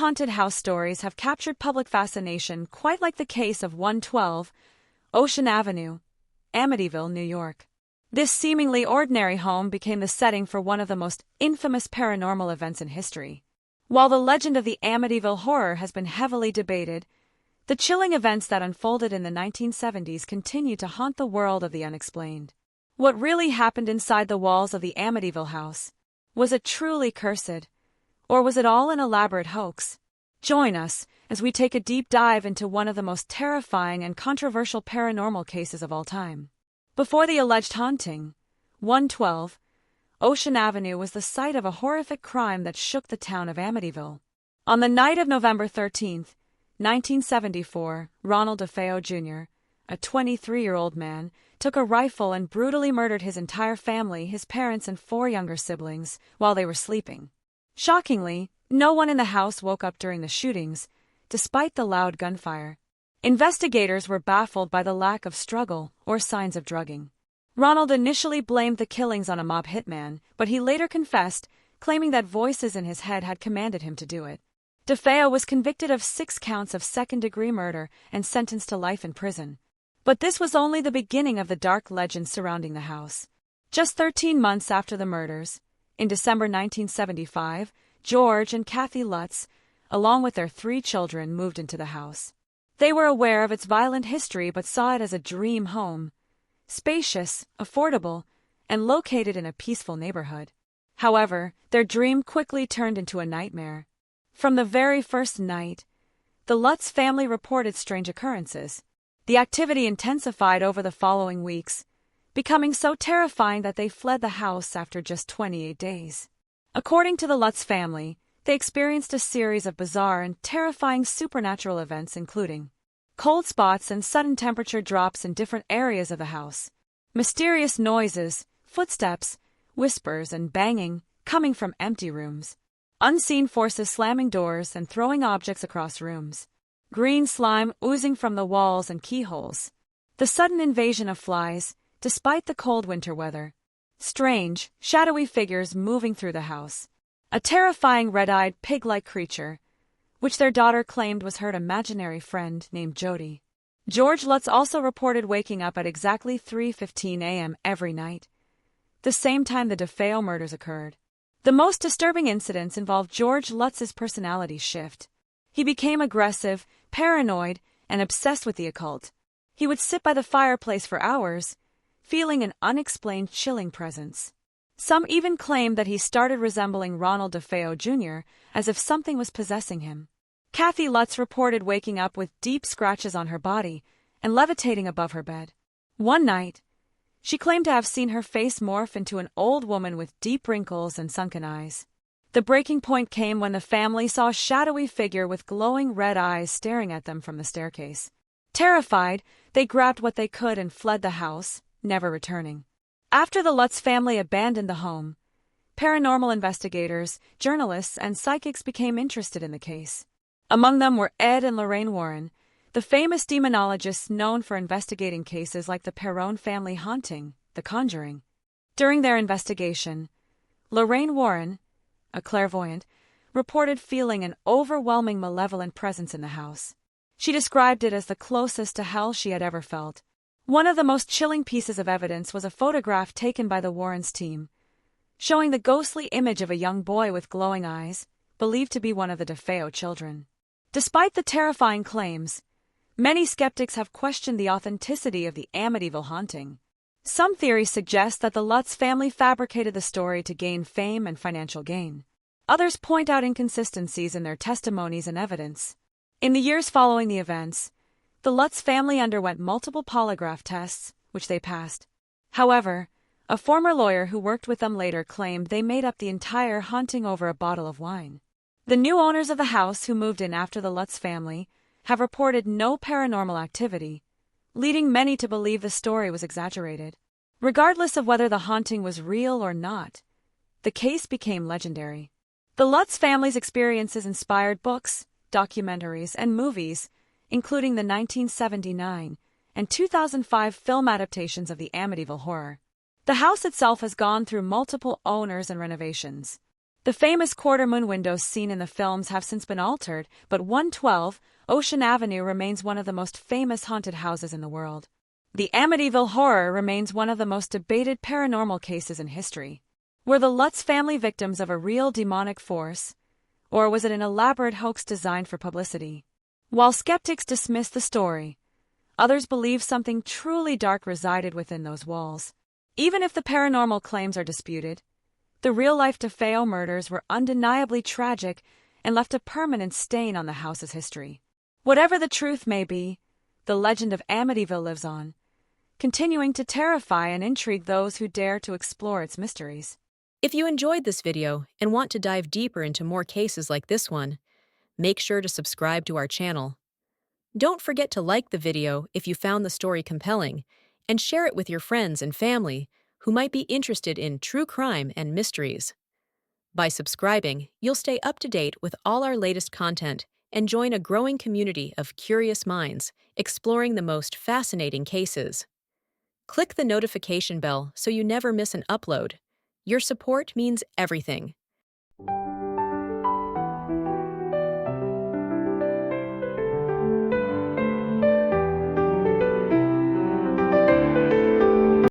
haunted house stories have captured public fascination, quite like the case of 112 Ocean Avenue, Amityville, New York. This seemingly ordinary home became the setting for one of the most infamous paranormal events in history. While the legend of the Amityville Horror has been heavily debated, the chilling events that unfolded in the 1970s continue to haunt the world of the unexplained. What really happened inside the walls of the Amityville house? Was it truly cursed? Or was it all an elaborate hoax? Join us as we take a deep dive into one of the most terrifying and controversial paranormal cases of all time. Before the alleged haunting, 112 Ocean Avenue was the site of a horrific crime that shook the town of Amityville. On the night of November 13, 1974, Ronald DeFeo Jr., a 23-year-old man, took a rifle and brutally murdered his entire family, his parents and 4 younger siblings, while they were sleeping. Shockingly, no one in the house woke up during the shootings, despite the loud gunfire. Investigators were baffled by the lack of struggle or signs of drugging. Ronald initially blamed the killings on a mob hitman, but he later confessed, claiming that voices in his head had commanded him to do it. DeFeo was convicted of 6 counts of second-degree murder and sentenced to life in prison. But this was only the beginning of the dark legends surrounding the house. Just 13 months after the murders, in December 1975, George and Kathy Lutz, along with their 3 children, moved into the house. They were aware of its violent history but saw it as a dream home, spacious, affordable, and located in a peaceful neighborhood. However, their dream quickly turned into a nightmare. From the very first night, the Lutz family reported strange occurrences. The activity intensified over the following weeks, becoming so terrifying that they fled the house after just 28 days. According to the Lutz family, they experienced a series of bizarre and terrifying supernatural events, including cold spots and sudden temperature drops in different areas of the house, mysterious noises, footsteps, whispers, and banging coming from empty rooms, unseen forces slamming doors and throwing objects across rooms, green slime oozing from the walls and keyholes, the sudden invasion of flies, despite the cold winter weather, strange, shadowy figures moving through the house, a terrifying red-eyed pig-like creature, which their daughter claimed was her imaginary friend named Jody. George Lutz also reported waking up at exactly 3:15 a.m. every night, the same time the DeFeo murders occurred. The most disturbing incidents involved George Lutz's personality shift. He became aggressive, paranoid, and obsessed with the occult. He would sit by the fireplace for hours, feeling an unexplained chilling presence. Some even claimed that he started resembling Ronald DeFeo Jr., as if something was possessing him. Kathy Lutz reported waking up with deep scratches on her body and levitating above her bed. One night, she claimed to have seen her face morph into an old woman with deep wrinkles and sunken eyes. The breaking point came when the family saw a shadowy figure with glowing red eyes staring at them from the staircase. Terrified, they grabbed what they could and fled the house, never returning. After the Lutz family abandoned the home, paranormal investigators, journalists, and psychics became interested in the case. Among them were Ed and Lorraine Warren, the famous demonologists known for investigating cases like the Perron family haunting, The Conjuring. During their investigation, Lorraine Warren, a clairvoyant, reported feeling an overwhelming malevolent presence in the house. She described it as the closest to hell she had ever felt. One of the most chilling pieces of evidence was a photograph taken by the Warrens' team, showing the ghostly image of a young boy with glowing eyes, believed to be one of the DeFeo children. Despite the terrifying claims, many skeptics have questioned the authenticity of the Amityville haunting. Some theories suggest that the Lutz family fabricated the story to gain fame and financial gain. Others point out inconsistencies in their testimonies and evidence. In the years following the events, the Lutz family underwent multiple polygraph tests, which they passed. However, a former lawyer who worked with them later claimed they made up the entire haunting over a bottle of wine. The new owners of the house, who moved in after the Lutz family, have reported no paranormal activity, leading many to believe the story was exaggerated. Regardless of whether the haunting was real or not, the case became legendary. The Lutz family's experiences inspired books, documentaries, and movies, including the 1979 and 2005 film adaptations of the Amityville Horror. The house itself has gone through multiple owners and renovations. The famous quarter-moon windows seen in the films have since been altered, but 112 Ocean Avenue remains one of the most famous haunted houses in the world. The Amityville Horror remains one of the most debated paranormal cases in history. Were the Lutz family victims of a real demonic force, or was it an elaborate hoax designed for publicity? While skeptics dismiss the story, others believe something truly dark resided within those walls. Even if the paranormal claims are disputed, the real-life DeFeo murders were undeniably tragic and left a permanent stain on the house's history. Whatever the truth may be, the legend of Amityville lives on, continuing to terrify and intrigue those who dare to explore its mysteries. If you enjoyed this video and want to dive deeper into more cases like this one, make sure to subscribe to our channel. Don't forget to like the video if you found the story compelling, and share it with your friends and family who might be interested in true crime and mysteries. By subscribing, you'll stay up to date with all our latest content and join a growing community of curious minds exploring the most fascinating cases. Click the notification bell so you never miss an upload. Your support means everything.